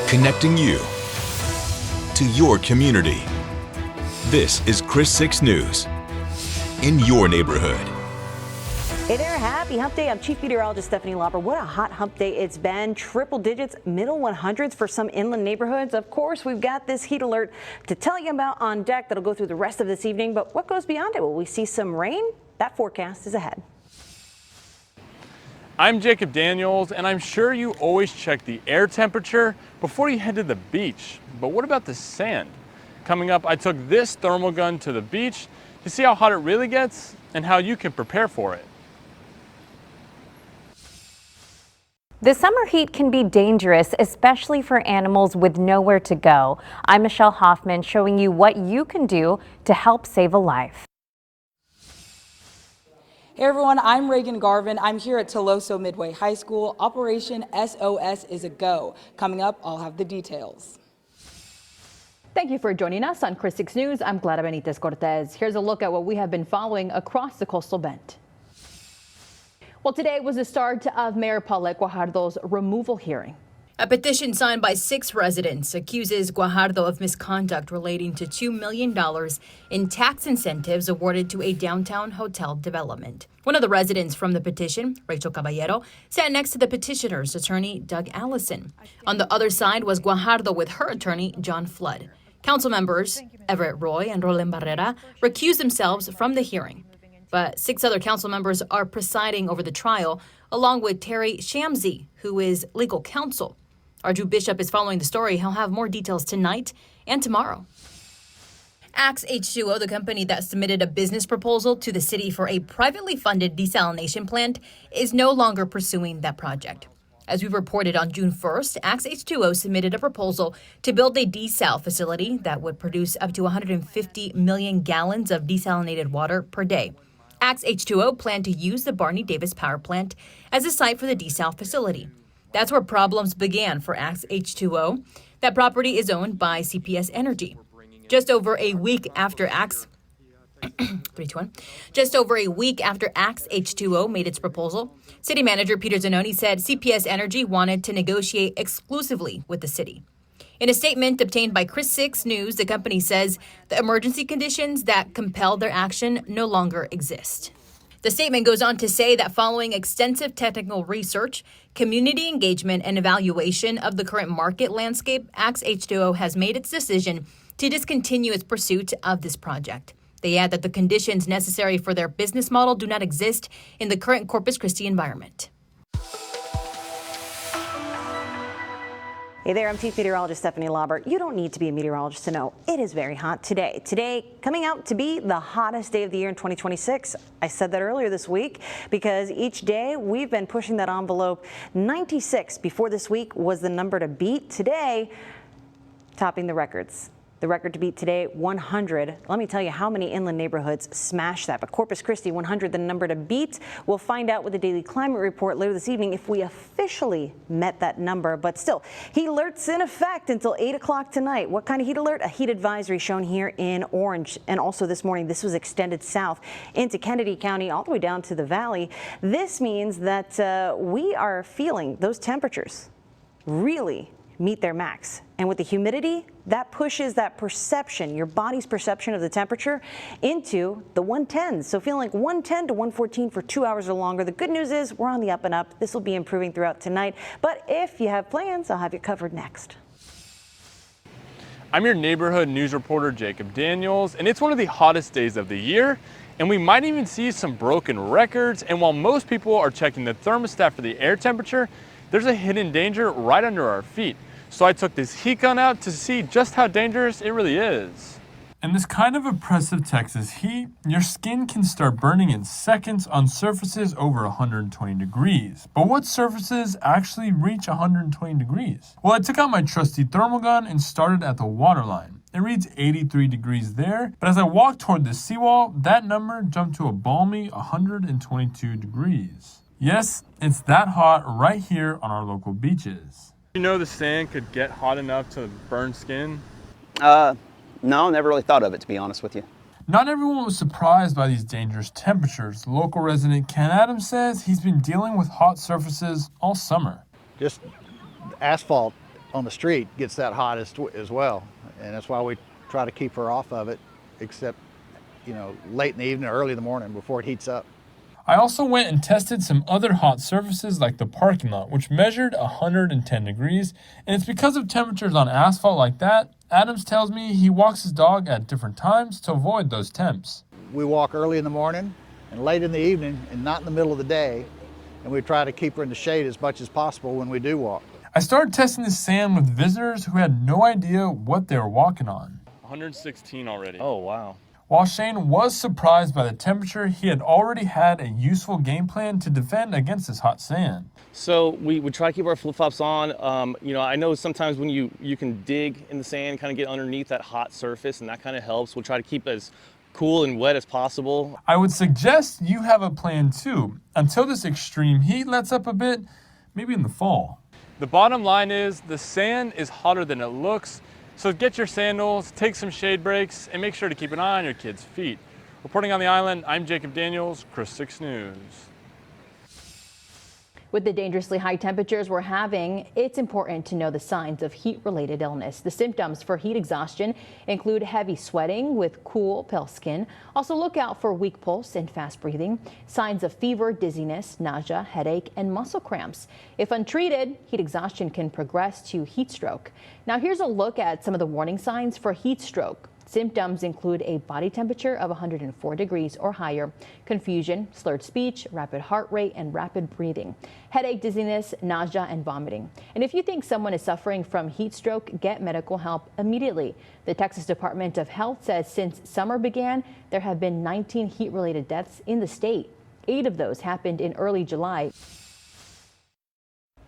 connecting you to your community. This is Chris 6 News in your neighborhood. Hey there, happy hump day. I'm Chief Meteorologist Stephanie Lauber. What a hot hump day it's been. Triple digits, middle 100s for some inland neighborhoods. Of course, we've got this heat alert to tell you about on deck that'll go through the rest of this evening. But what goes beyond it? Will we see some rain? That forecast is ahead. I'm Jacob Daniels, and I'm sure you always check the air temperature before you head to the beach. But what about the sand? Coming up, I took this thermal gun to the beach to see how hot it really gets and how you can prepare for it. The summer heat can be dangerous, especially for animals with nowhere to go. I'm Michelle Hoffman, showing you what you can do to help save a life. Hey everyone, I'm Reagan Garvin. I'm here at Toloso Midway High School. Operation SOS is a go. Coming up, I'll have the details. Thank you for joining us on Chris 6 News. I'm Clara Benitez Cortez. Here's a look at what we have been following across the coastal bend. Well, today was the start of Mayor Paulette Guajardo's removal hearing. A petition signed by 6 residents accuses Guajardo of misconduct relating to $2 million in tax incentives awarded to a downtown hotel development. One of the residents from the petition, Rachel Caballero, sat next to the petitioner's attorney, Doug Allison. On the other side was Guajardo with her attorney, John Flood. Council members Everett Roy and Roland Barrera recused themselves from the hearing. But 6 other council members are presiding over the trial, along with Terry Shamsi, who is legal counsel. Arju Bishop is following the story. He'll have more details tonight and tomorrow. Axe H2O, the company that submitted a business proposal to the city for a privately funded desalination plant, is no longer pursuing that project. As we reported on June 1st, Axe H2O submitted a proposal to build a desal facility that would produce up to 150 million gallons of desalinated water per day. Axe H2O planned to use the Barney Davis power plant as a site for the desal facility. That's where problems began for Axe H2O. That property is owned by CPS Energy. Just over a week after Axe H2O made its proposal, City Manager Peter Zanoni said CPS Energy wanted to negotiate exclusively with the city. In a statement obtained by Chris 6 News, the company says the emergency conditions that compelled their action no longer exist. The statement goes on to say that following extensive technical research, community engagement, and evaluation of the current market landscape, Axe H2O has made its decision to discontinue its pursuit of this project. They add that the conditions necessary for their business model do not exist in the current Corpus Christi environment. Hey there, I'm Chief Meteorologist Stephanie Lauber. You don't need to be a meteorologist to know it is very hot today. Today, coming out to be the hottest day of the year in 2026. I said that earlier this week because each day we've been pushing that envelope. 96 before this week was the number to beat. Today, topping the records. The record to beat today, 100. Let me tell you how many inland neighborhoods smashed that. But Corpus Christi, 100, the number to beat. We'll find out with the Daily Climate Report later this evening if we officially met that number. But still, heat alerts in effect until 8 o'clock tonight. What kind of heat alert? A heat advisory shown here in orange. And also this morning, this was extended south into Kennedy County all the way down to the valley. This means that we are feeling those temperatures really meet their max. And with the humidity, that pushes that perception, your body's perception of the temperature, into the 110s. So feeling like 110 to 114 for 2 hours or longer. The good news is we're on the up and up. This will be improving throughout tonight. But if you have plans, I'll have you covered next. I'm your neighborhood news reporter, Jacob Daniels, and it's one of the hottest days of the year. And we might even see some broken records. And while most people are checking the thermostat for the air temperature, there's a hidden danger right under our feet. So I took this heat gun out to see just how dangerous it really is. In this kind of oppressive Texas heat, your skin can start burning in seconds on surfaces over 120 degrees. But what surfaces actually reach 120 degrees? Well, I took out my trusty thermal gun and started at the waterline. It reads 83 degrees there, but as I walked toward the seawall, that number jumped to a balmy 122 degrees. Yes, it's that hot right here on our local beaches. You know the sand could get hot enough to burn skin? No, never really thought of it, to be honest with you. Not everyone was surprised by these dangerous temperatures. Local resident Ken Adams says he's been dealing with hot surfaces all summer. Just asphalt on the street gets that hot as well. And that's why we try to keep her off of it, except, late in the evening or early in the morning before it heats up. I also went and tested some other hot surfaces like the parking lot, which measured 110 degrees, and it's because of temperatures on asphalt like that. Adams tells me he walks his dog at different times to avoid those temps. We walk early in the morning and late in the evening and not in the middle of the day, and we try to keep her in the shade as much as possible when we do walk. I started testing the sand with visitors who had no idea what they were walking on. 116 already. Oh, wow. While Shane was surprised by the temperature, he had already had a useful game plan to defend against this hot sand. So we try to keep our flip-flops on. I know sometimes when you can dig in the sand, kind of get underneath that hot surface, and that kind of helps. We'll try to keep as cool and wet as possible. I would suggest you have a plan too, until this extreme heat lets up a bit, maybe in the fall. The bottom line is the sand is hotter than it looks. So get your sandals, take some shade breaks, and make sure to keep an eye on your kids' feet. Reporting on the island, I'm Jacob Daniels, Chris 6 News. With the dangerously high temperatures we're having, it's important to know the signs of heat-related illness. The symptoms for heat exhaustion include heavy sweating with cool, pale skin. Also look out for weak pulse and fast breathing, signs of fever, dizziness, nausea, headache, and muscle cramps. If untreated, heat exhaustion can progress to heat stroke. Now here's a look at some of the warning signs for heat stroke. Symptoms include a body temperature of 104 degrees or higher, confusion, slurred speech, rapid heart rate, and rapid breathing, headache, dizziness, nausea, and vomiting. And if you think someone is suffering from heat stroke, get medical help immediately. The Texas Department of Health says since summer began, there have been 19 heat-related deaths in the state. 8 of those happened in early July.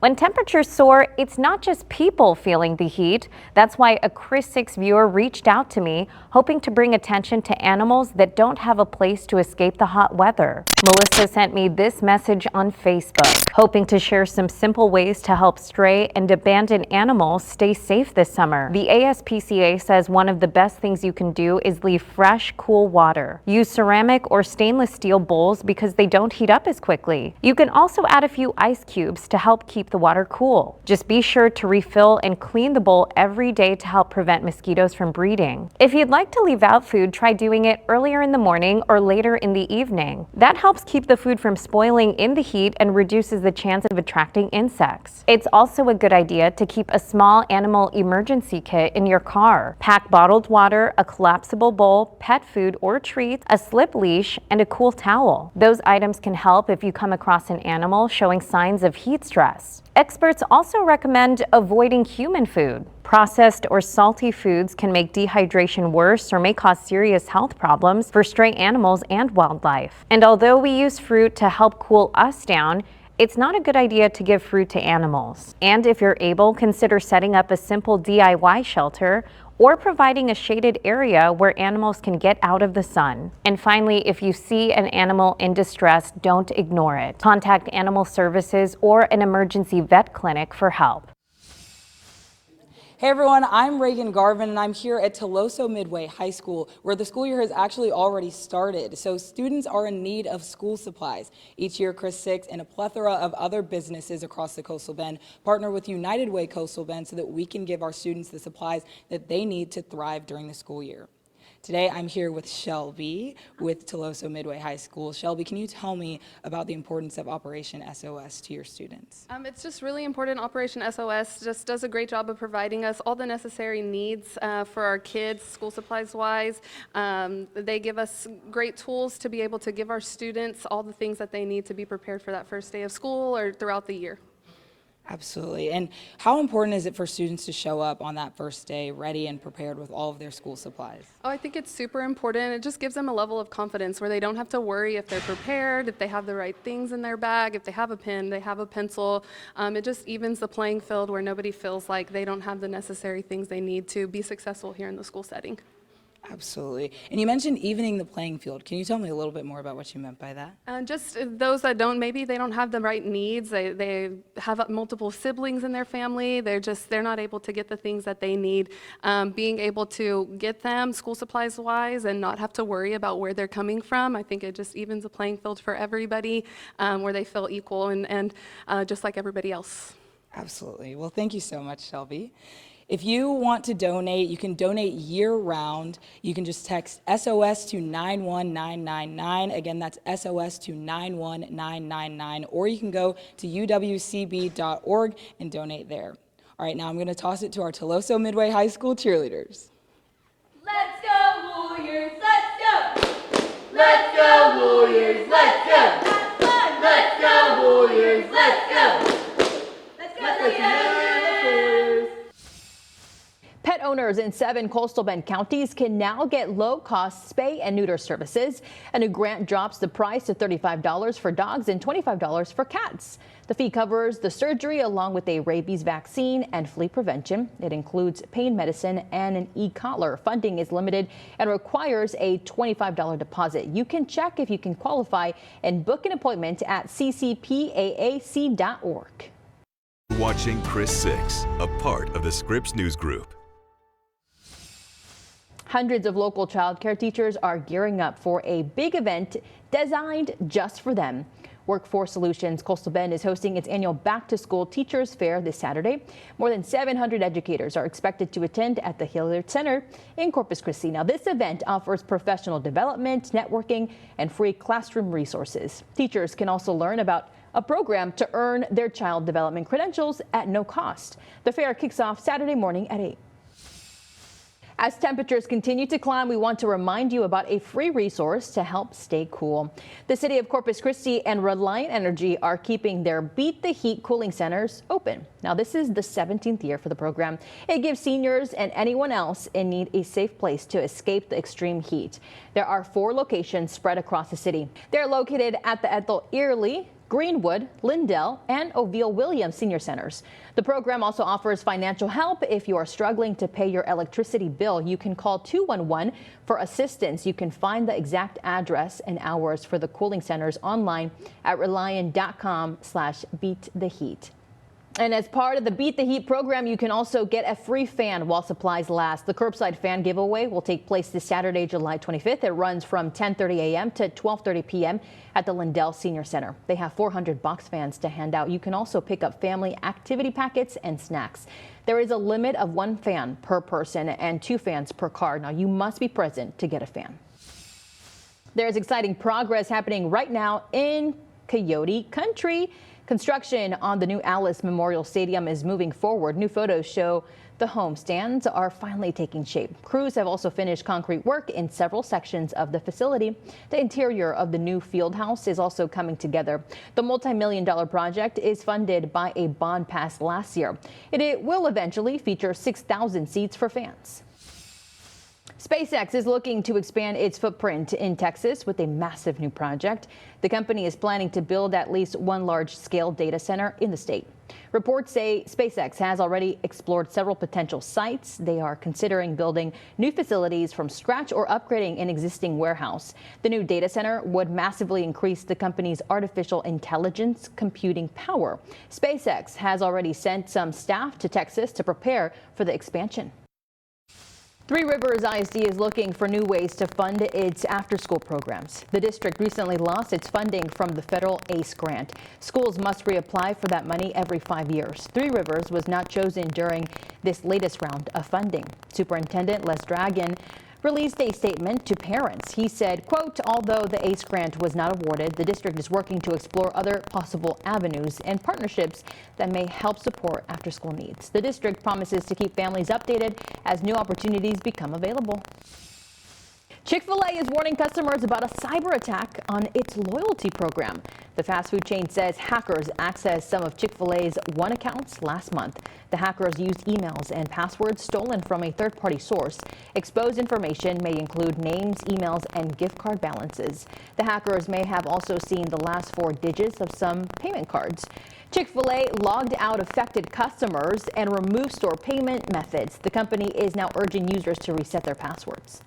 When temperatures soar, it's not just people feeling the heat. That's why a Chris 6 viewer reached out to me, hoping to bring attention to animals that don't have a place to escape the hot weather. Melissa sent me this message on Facebook, hoping to share some simple ways to help stray and abandoned animals stay safe this summer. The ASPCA says one of the best things you can do is leave fresh, cool water. Use ceramic or stainless steel bowls because they don't heat up as quickly. You can also add a few ice cubes to help keep the water cool. Just be sure to refill and clean the bowl every day to help prevent mosquitoes from breeding. If you'd like to leave out food, try doing it earlier in the morning or later in the evening. That helps keep the food from spoiling in the heat and reduces the chance of attracting insects. It's also a good idea to keep a small animal emergency kit in your car. Pack bottled water, a collapsible bowl, pet food or treats, a slip leash, and a cool towel. Those items can help if you come across an animal showing signs of heat stress. Experts also recommend avoiding human food. Processed or salty foods can make dehydration worse or may cause serious health problems for stray animals and wildlife. And although we use fruit to help cool us down, it's not a good idea to give fruit to animals. And if you're able, consider setting up a simple DIY shelter or providing a shaded area where animals can get out of the sun. And finally, if you see an animal in distress, don't ignore it. Contact Animal Services or an emergency vet clinic for help. Hey everyone, I'm Reagan Garvin and I'm here at Toloso Midway High School where the school year has actually already started. So students are in need of school supplies. Each year Chris 6 and a plethora of other businesses across the Coastal Bend partner with United Way Coastal Bend so that we can give our students the supplies that they need to thrive during the school year. Today I'm here with Shelby with Toloso Midway High School. Shelby, can you tell me about the importance of Operation SOS to your students? It's just really important. Operation SOS just does a great job of providing us all the necessary needs for our kids, school supplies wise. They give us great tools to be able to give our students all the things that they need to be prepared for that first day of school or throughout the year. Absolutely. And how important is it for students to show up on that first day ready and prepared with all of their school supplies? Oh, I think it's super important. It just gives them a level of confidence where they don't have to worry if they're prepared, if they have the right things in their bag, if they have a pen, they have a pencil. It just evens the playing field where nobody feels like they don't have the necessary things they need to be successful here in the school setting. Absolutely. And you mentioned evening the playing field. Can you tell me a little bit more about what you meant by that? Just those that maybe they don't have the right needs. They have multiple siblings in their family. They're not able to get the things that they need. Being able to get them school supplies wise and not have to worry about where they're coming from. I think it just evens the playing field for everybody where they feel equal and just like everybody else. Absolutely. Well, thank you so much, Shelby. If you want to donate, you can donate year-round. You can just text SOS to 91999. Again, that's SOS to 91999. Or you can go to uwcb.org and donate there. All right, now I'm going to toss it to our Toloso Midway High School cheerleaders. Let's go, Warriors, let's go! Let's go, Warriors, let's go! Have fun! Let's go, Warriors, let's go! Let's go, Warriors! Pet owners in 7 coastal Bend counties can now get low-cost spay and neuter services. A new grant drops the price to $35 for dogs and $25 for cats. The fee covers the surgery along with a rabies vaccine and flea prevention. It includes pain medicine and an e-collar. Funding is limited and requires a $25 deposit. You can check if you can qualify and book an appointment at ccpaac.org. Watching Chris 6, a part of the Scripps News Group. Hundreds of local child care teachers are gearing up for a big event designed just for them. Workforce Solutions Coastal Bend is hosting its annual Back to School Teachers Fair this Saturday. More than 700 educators are expected to attend at the Hilliard Center in Corpus Christi. Now, this event offers professional development, networking, and free classroom resources. Teachers can also learn about a program to earn their child development credentials at no cost. The fair kicks off Saturday morning at 8. As temperatures continue to climb, we want to remind you about a free resource to help stay cool. The city of Corpus Christi and Reliant Energy are keeping their Beat the Heat cooling centers open. Now, this is the 17th year for the program. It gives seniors and anyone else in need a safe place to escape the extreme heat. There are 4 locations spread across the city. They're located at the Ethel Early, Greenwood, Lindell, and Oville Williams Senior Centers. The program also offers financial help. If you are struggling to pay your electricity bill, you can call 211 for assistance. You can find the exact address and hours for the cooling centers online at reliant.com/beattheheat. And as part of the Beat the Heat program, you can also get a free fan while supplies last. The curbside fan giveaway will take place this Saturday, July 25th. It runs from 10:30 a.m. to 12:30 p.m. at the Lindell Senior Center. They have 400 box fans to hand out. You can also pick up family activity packets and snacks. There is a limit of 1 fan per person and 2 fans per car. Now, you must be present to get a fan. There's exciting progress happening right now in Coyote Country. Construction on the new Alice Memorial Stadium is moving forward. New photos show the home stands are finally taking shape. Crews have also finished concrete work in several sections of the facility. The interior of the new field house is also coming together. The multi-million-dollar project is funded by a bond passed last year. It will eventually feature 6,000 seats for fans. SpaceX is looking to expand its footprint in Texas with a massive new project. The company is planning to build at least 1 large-scale data center in the state. Reports say SpaceX has already explored several potential sites. They are considering building new facilities from scratch or upgrading an existing warehouse. The new data center would massively increase the company's artificial intelligence computing power. SpaceX has already sent some staff to Texas to prepare for the expansion. Three Rivers ISD is looking for new ways to fund its after-school programs. The district recently lost its funding from the federal ACE grant. Schools must reapply for that money every 5 years. Three Rivers was not chosen during this latest round of funding. Superintendent Les Dragon released a statement to parents. He said, quote, although the ACE grant was not awarded, the district is working to explore other possible avenues and partnerships that may help support after-school needs. The district promises to keep families updated as new opportunities become available. Chick-fil-A is warning customers about a cyber attack on its loyalty program. The fast food chain says hackers accessed some of Chick-fil-A's One accounts last month. The hackers used emails and passwords stolen from a third-party source. Exposed information may include names, emails, and gift card balances. The hackers may have also seen the last 4 digits of some payment cards. Chick-fil-A logged out affected customers and removed store payment methods. The company is now urging users to reset their passwords.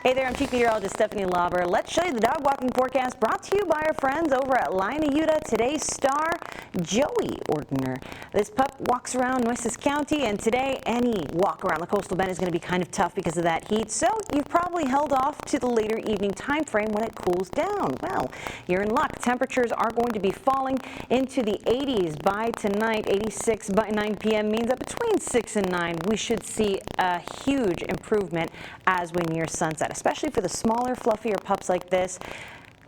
Hey there, I'm Chief Meteorologist Stephanie Lauber. Let's show you the dog walking forecast brought to you by our friends over at Line of Utah. Today's star, Joey Ordner. This pup walks around Nueces County, and today any walk around the coastal bend is going to be kind of tough because of that heat. So you've probably held off to the later evening time frame when it cools down. Well, you're in luck. Temperatures are going to be falling into the 80s by tonight. 86 by 9 p.m. means that between 6 and 9 we should see a huge improvement as we near sunset, especially for the smaller, fluffier pups like this.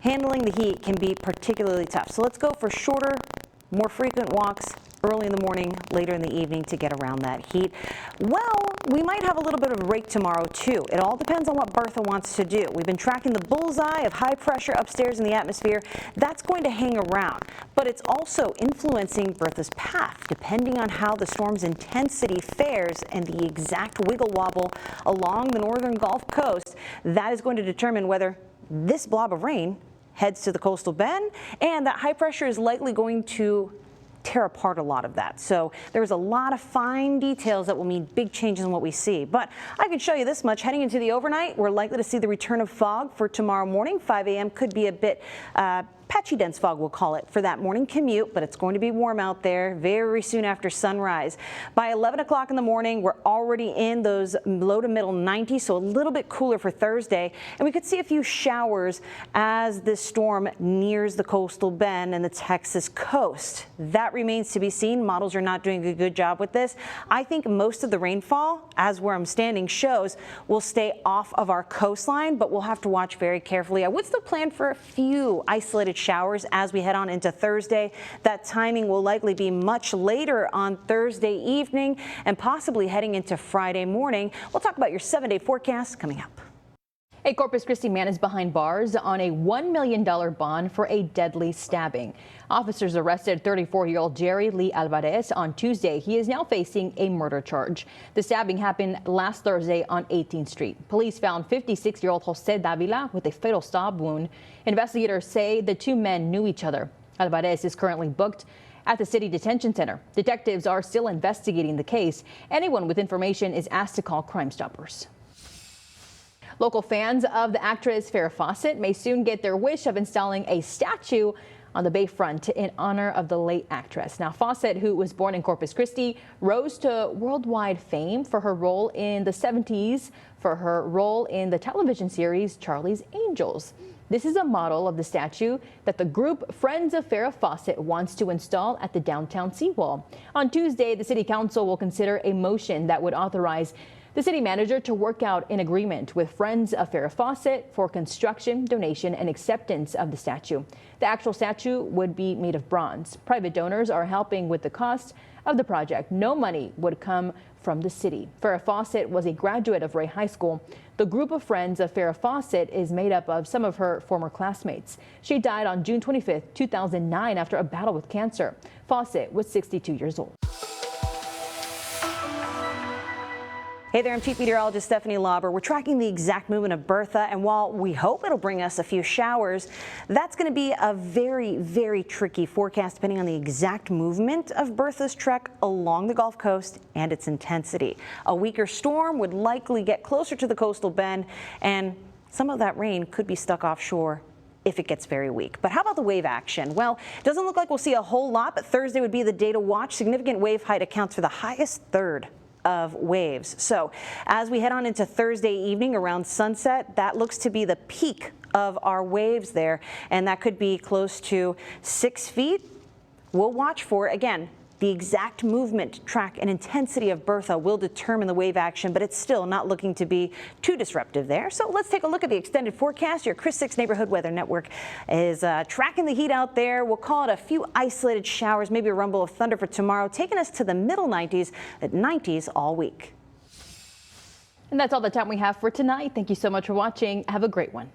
Handling the heat can be particularly tough. So let's go for shorter, more frequent walks early in the morning, later in the evening to get around that heat. Well, we might have a little bit of a break tomorrow too. It all depends on what Bertha wants to do. We've been tracking the bullseye of high pressure upstairs in the atmosphere. That's going to hang around, but it's also influencing Bertha's path depending on how the storm's intensity fares and the exact wiggle wobble along the northern Gulf Coast. That is going to determine whether this blob of rain heads to the coastal bend, and that high pressure is likely going to tear apart a lot of that. So there's a lot of fine details that will mean big changes in what we see. But I can show you this much. Heading into the overnight, we're likely to see the return of fog for tomorrow morning. 5 a.m. could be a bit patchy dense fog, we'll call it, for that morning commute, but it's going to be warm out there very soon after sunrise. By 11 o'clock in the morning, we're already in those low to middle 90s, so a little bit cooler for Thursday. And we could see a few showers as this storm nears the coastal bend and the Texas coast. That remains to be seen. Models are not doing a good job with this. I think most of the rainfall, as where I'm standing shows, will stay off of our coastline, but we'll have to watch very carefully. I would still plan for a few isolated showers as we head on into Thursday. That timing will likely be much later on Thursday evening and possibly heading into Friday morning. We'll talk about your 7-day forecast coming up. A Corpus Christi man is behind bars on a $1 million bond for a deadly stabbing. Officers arrested 34-year-old Jerry Lee Alvarez on Tuesday. He is now facing a murder charge. The stabbing happened last Thursday on 18th Street. Police found 56-year-old Jose Davila with a fatal stab wound. Investigators say the two men knew each other. Alvarez is currently booked at the City Detention Center. Detectives are still investigating the case. Anyone with information is asked to call Crime Stoppers. Local fans of the actress Farrah Fawcett may soon get their wish of installing a statue on the Bayfront in honor of the late actress. Now, Fawcett, who was born in Corpus Christi, rose to worldwide fame for her role in the 70s, for her role in the television series Charlie's Angels. This is a model of the statue that the group Friends of Farrah Fawcett wants to install at the downtown seawall. On Tuesday, the City Council will consider a motion that would authorize the city manager to work out an agreement with Friends of Farrah Fawcett for construction, donation, and acceptance of the statue. The actual statue would be made of bronze. Private donors are helping with the cost of the project. No money would come from the city. Farrah Fawcett was a graduate of Ray High School. The group of Friends of Farrah Fawcett is made up of some of her former classmates. She died on June 25th, 2009 after a battle with cancer. Fawcett was 62 years old. Hey there, I'm Chief Meteorologist Stephanie Lauber. We're tracking the exact movement of Bertha, and while we hope it'll bring us a few showers, that's going to be a very, very tricky forecast depending on the exact movement of Bertha's trek along the Gulf Coast and its intensity. A weaker storm would likely get closer to the coastal bend, and some of that rain could be stuck offshore if it gets very weak. But how about the wave action? Well, it doesn't look like we'll see a whole lot, but Thursday would be the day to watch. Significant wave height accounts for the highest third of waves. So as we head on into Thursday evening around sunset, that looks to be the peak of our waves there, and that could be close to 6 feet. We'll watch for, again, the exact movement, track, and intensity of Bertha will determine the wave action, but it's still not looking to be too disruptive there. So let's take a look at the extended forecast. Your Chris 6 Neighborhood Weather Network is tracking the heat out there. We'll call it a few isolated showers, maybe a rumble of thunder for tomorrow, taking us to the middle 90s, at 90s all week. And that's all the time we have for tonight. Thank you so much for watching. Have a great one.